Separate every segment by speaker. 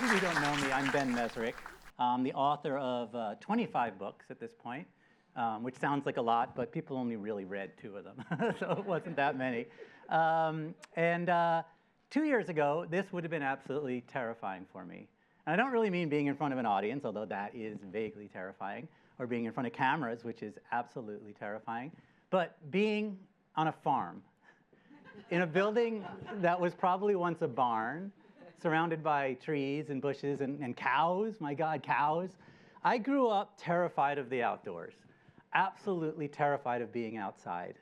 Speaker 1: of you don't know me, I'm Ben Mezrich. I'm the author of 25 books at this point, which sounds like a lot, but people only really read 2 of them, so it wasn't that many. 2 years ago, this would have been absolutely terrifying for me. And I don't really mean being in front of an audience, although that is vaguely terrifying, or being in front of cameras, which is absolutely terrifying, but being on a farm, in a building that was probably once a barn, surrounded by trees and bushes and cows. My God, cows. I grew up terrified of the outdoors, absolutely terrified of being outside,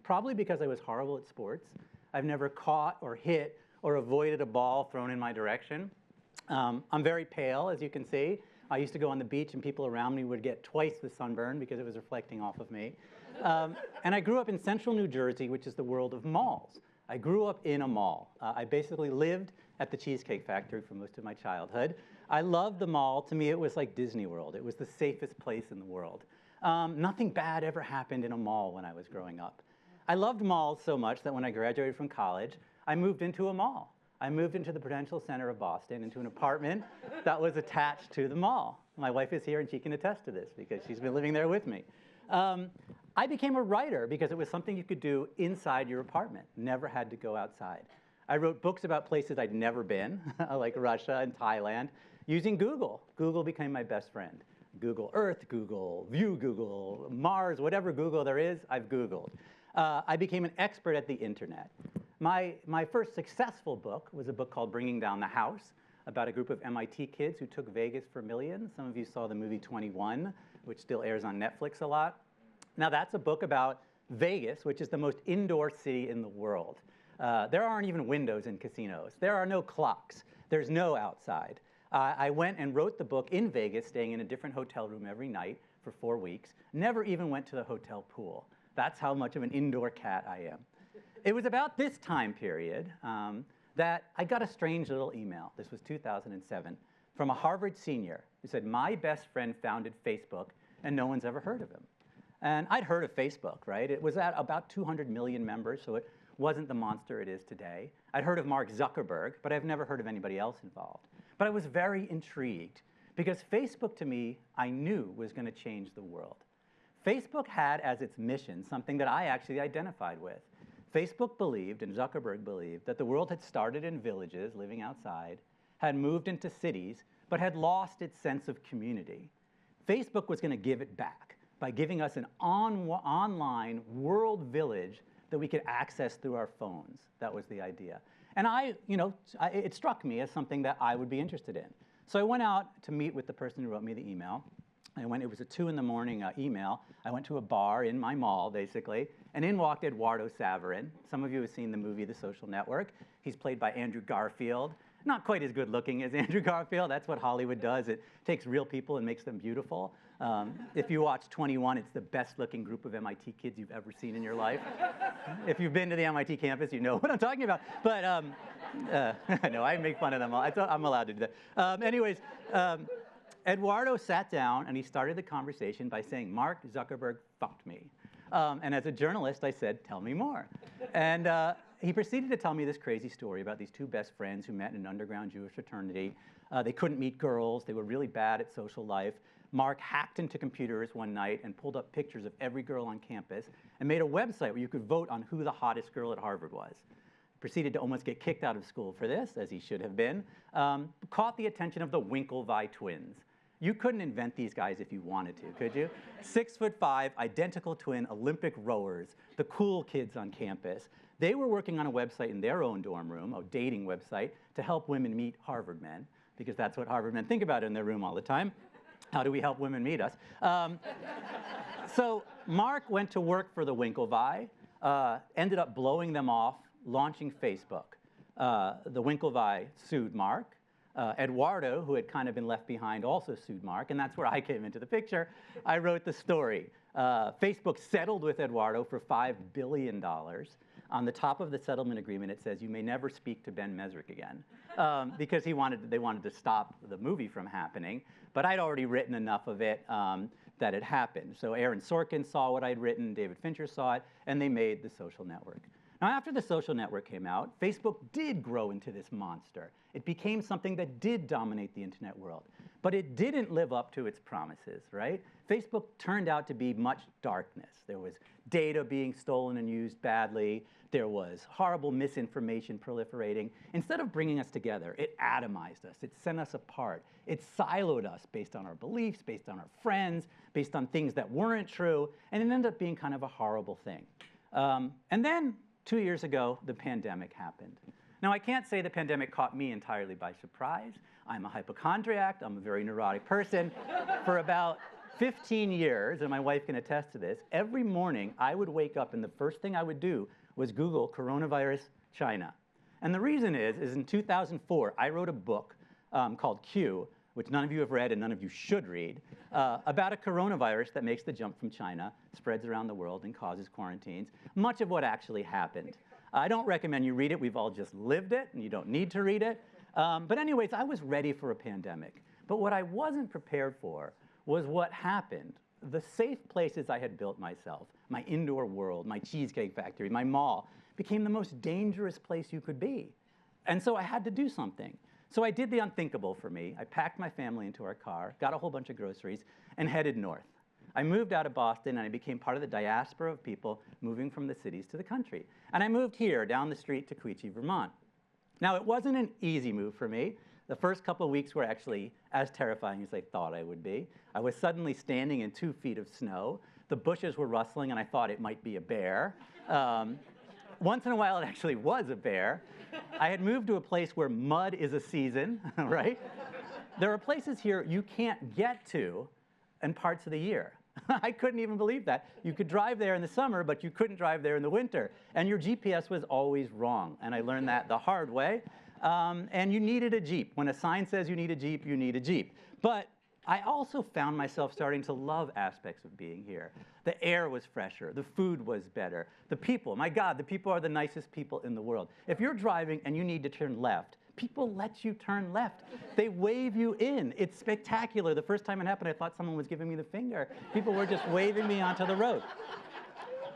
Speaker 1: probably because I was horrible at sports. I've never caught or hit or avoided a ball thrown in my direction. I'm very pale, as you can see. I used to go on the beach and people around me would get twice the sunburn because it was reflecting off of me. And I grew up in central New Jersey, which is the world of malls. I grew up in a mall. I basically lived at the Cheesecake Factory for most of my childhood. I loved the mall. To me, it was like Disney World. It was the safest place in the world. Nothing bad ever happened in a mall when I was growing up. I loved malls so much that when I graduated from college, I moved into a mall. I moved into the Prudential Center of Boston, into an apartment that was attached to the mall. My wife is here and she can attest to this because she's been living there with me. I became a writer because it was something you could do inside your apartment, never had to go outside. I wrote books about places I'd never been, like Russia and Thailand, using Google. Google became my best friend. Google Earth, Google View, Google Mars, whatever Google there is, I've Googled. I became an expert at the internet. My first successful book was a book called Bringing Down the House, about a group of MIT kids who took Vegas for millions. Some of you saw the movie 21, which still airs on Netflix a lot. Now that's a book about Vegas, which is the most indoor city in the world. There aren't even windows in casinos. There are no clocks. There's no outside. I went and wrote the book in Vegas, staying in a different hotel room every night for 4 weeks. Never even went to the hotel pool. That's how much of an indoor cat I am. It was about this time period that I got a strange little email. This was 2007, from a Harvard senior who said, my best friend founded Facebook and no one's ever heard of him. And I'd heard of Facebook, right? It was at about 200 million members, so it wasn't the monster it is today. I'd heard of Mark Zuckerberg, but I've never heard of anybody else involved. But I was very intrigued because Facebook, to me, I knew was going to change the world. Facebook had as its mission something that I actually identified with. Facebook believed, and Zuckerberg believed, that the world had started in villages, living outside, had moved into cities, but had lost its sense of community. Facebook was going to give it back by giving us an online world village that we could access through our phones. That was the idea. And it struck me as something that I would be interested in. So I went out to meet with the person who wrote me the email. It was a 2 in the morning email. I went to a bar in my mall, basically, and in walked Eduardo Saverin. Some of you have seen the movie The Social Network. He's played by Andrew Garfield. Not quite as good looking as Andrew Garfield. That's what Hollywood does. It takes real people and makes them beautiful. If you watch 21, it's the best looking group of MIT kids you've ever seen in your life. If you've been to the MIT campus, you know what I'm talking about. But no, I make fun of them all. I'm allowed to do that. Eduardo sat down and he started the conversation by saying, Mark Zuckerberg fucked me. And as a journalist, I said, tell me more. And he proceeded to tell me this crazy story about these 2 best friends who met in an underground Jewish fraternity. They couldn't meet girls. They were really bad at social life. Mark hacked into computers one night and pulled up pictures of every girl on campus and made a website where you could vote on who the hottest girl at Harvard was. Proceeded to almost get kicked out of school for this, as he should have been. Caught the attention of the Winklevi twins. You couldn't invent these guys if you wanted to, could you? 6'5", identical twin Olympic rowers, the cool kids on campus. They were working on a website in their own dorm room, a dating website, to help women meet Harvard men, because that's what Harvard men think about in their room all the time. How do we help women meet us? So Mark went to work for the Winklevi, ended up blowing them off, launching Facebook. The Winklevi sued Mark. Eduardo, who had kind of been left behind, also sued Mark, and that's where I came into the picture. I wrote the story. Facebook settled with Eduardo for $5 billion. On the top of the settlement agreement, it says, you may never speak to Ben Mezrich again, because they wanted to stop the movie from happening. But I'd already written enough of it that it happened. So Aaron Sorkin saw what I'd written, David Fincher saw it, and they made The Social Network. Now, after the social network came out, Facebook did grow into this monster. It became something that did dominate the internet world. But it didn't live up to its promises, right? Facebook turned out to be much darkness. There was data being stolen and used badly. There was horrible misinformation proliferating. Instead of bringing us together, it atomized us. It sent us apart. It siloed us based on our beliefs, based on our friends, based on things that weren't true, and it ended up being kind of a horrible thing. And then 2 years ago, the pandemic happened. Now, I can't say the pandemic caught me entirely by surprise. I'm a hypochondriac. I'm a very neurotic person. For about 15 years, and my wife can attest to this, every morning I would wake up and the first thing I would do was Google coronavirus China. And the reason is in 2004, I wrote a book called Q, which none of you have read and none of you should read, about a coronavirus that makes the jump from China, spreads around the world, and causes quarantines. Much of what actually happened. I don't recommend you read it. We've all just lived it, and you don't need to read it. But anyways, I was ready for a pandemic. But what I wasn't prepared for was what happened. The safe places I had built myself, my indoor world, my cheesecake factory, my mall, became the most dangerous place you could be. And so I had to do something. So I did the unthinkable for me. I packed my family into our car, got a whole bunch of groceries, and headed north. I moved out of Boston, and I became part of the diaspora of people moving from the cities to the country. And I moved here, down the street to Quechee, Vermont. Now, it wasn't an easy move for me. The first couple of weeks were actually as terrifying as I thought I would be. I was suddenly standing in 2 feet of snow. The bushes were rustling, and I thought it might be a bear. Once in a while, it actually was a bear. I had moved to a place where mud is a season, right? There are places here you can't get to in parts of the year. I couldn't even believe that. You could drive there in the summer, but you couldn't drive there in the winter. And your GPS was always wrong. And I learned that the hard way. And you needed a Jeep. When a sign says you need a Jeep, you need a Jeep. But I also found myself starting to love aspects of being here. The air was fresher. The food was better. The people, my God, the people are the nicest people in the world. If you're driving and you need to turn left, people let you turn left. They wave you in. It's spectacular. The first time it happened, I thought someone was giving me the finger. People were just waving me onto the road.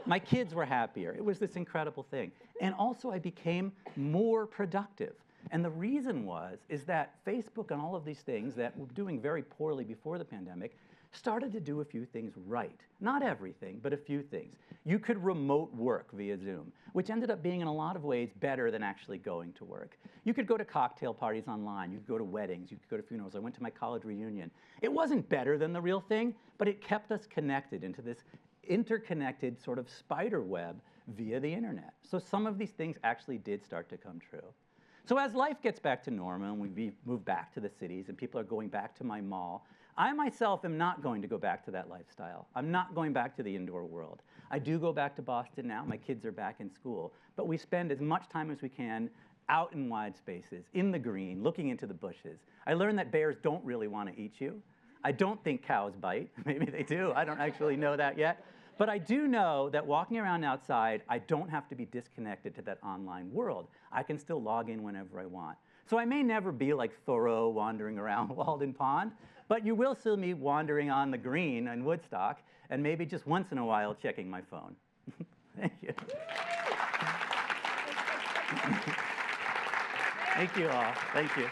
Speaker 1: My kids were happier. It was this incredible thing. And also, I became more productive. And the reason is that Facebook and all of these things that were doing very poorly before the pandemic started to do a few things right. Not everything, but a few things. You could remote work via Zoom, which ended up being in a lot of ways better than actually going to work. You could go to cocktail parties online. You could go to weddings. You could go to funerals. I went to my college reunion. It wasn't better than the real thing, but it kept us connected into this interconnected sort of spider web via the internet. So some of these things actually did start to come true. So as life gets back to normal and we move back to the cities and people are going back to my mall, I myself am not going to go back to that lifestyle. I'm not going back to the indoor world. I do go back to Boston now. My kids are back in school. But we spend as much time as we can out in wide spaces, in the green, looking into the bushes. I learned that bears don't really want to eat you. I don't think cows bite. Maybe they do. I don't actually know that yet. But I do know that walking around outside, I don't have to be disconnected to that online world. I can still log in whenever I want. So I may never be like Thoreau wandering around Walden Pond, but you will see me wandering on the green in Woodstock, and maybe just once in a while checking my phone. Thank you. Thank you all. Thank you.